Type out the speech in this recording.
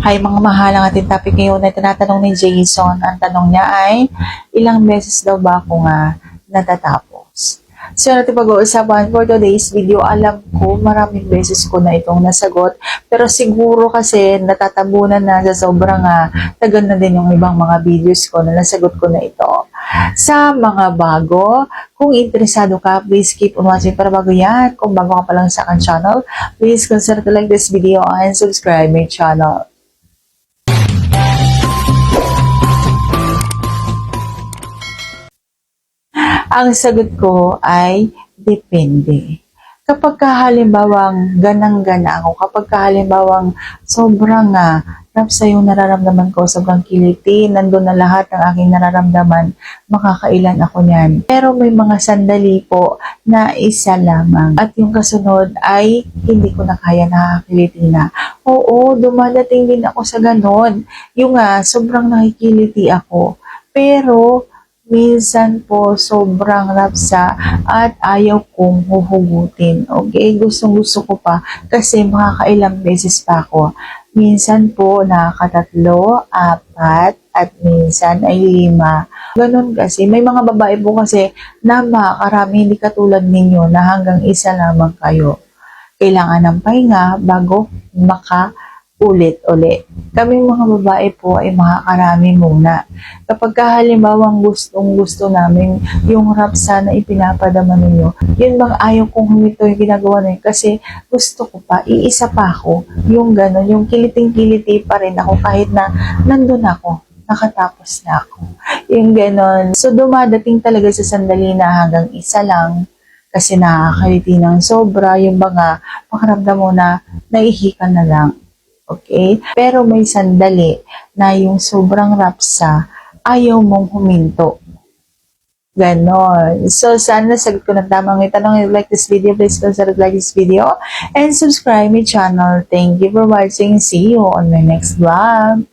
Hi mga mahal, ang ating topic ngayon ay tinatanong ni Jason. Ang tanong niya ay, ilang beses daw ba ako nga natatapos? So, natin pag-uusapan for today's video. Alam ko, maraming beses ko na itong nasagot. Pero siguro kasi natatabunan na sa sobrang tagal na din yung ibang mga videos ko na nasagot ko na ito. Sa mga bago, kung interesado ka, please keep on watching para bago yan. Kung bago ka pa lang sa akin channel, please consider to like this video and subscribe my channel. Ang sagot ko ay depende. Kapag halimbawang ganang-gana ako, kapag halimbawang sobrang rapsa yung nararamdaman ko, sobrang kiliti, nandun na lahat ng aking nararamdaman, makakailan ako niyan. Pero may mga sandali po na isa lamang. At yung kasunod ay hindi ko na kaya, nakakiliti na. Oo, dumadating din ako sa ganon. Yung sobrang nakikiliti ako. Pero minsan po sobrang rapsa at ayaw kong huhugutin. Okay? Gustong-gusto ko pa kasi makakailang beses pa ako. Minsan po nakakatatlo, apat, at minsan ay 5. Ganon kasi. May mga babae po kasi na makakarami, hindi katulad ninyo na hanggang isa lamang kayo. Kailangan ng pahinga bago ulit-ulit. Kaming mga babae po ay makakarami muna. Kapag halimbawang gustong-gusto namin yung rapsa na ipinapadama ninyo, yun bang ayaw kong humito yung ginagawa na yun kasi gusto ko pa, iisa pa ako. Yung gano'n, yung kiliting-kiliti pa rin ako kahit na nandun ako, nakatapos na ako. Yung gano'n. So dumadating talaga sa sandali na hanggang isa lang kasi nakakaliti ng sobra, yung mga makaramdam mo na naihikan na lang. Okay? Pero may sandali na yung sobrang rapsa, ayaw mong huminto. Ganon. So, sana sagot ko ng tamang itanong. If you like this video, please consider like this video and subscribe my channel. Thank you for watching. See you on my next vlog.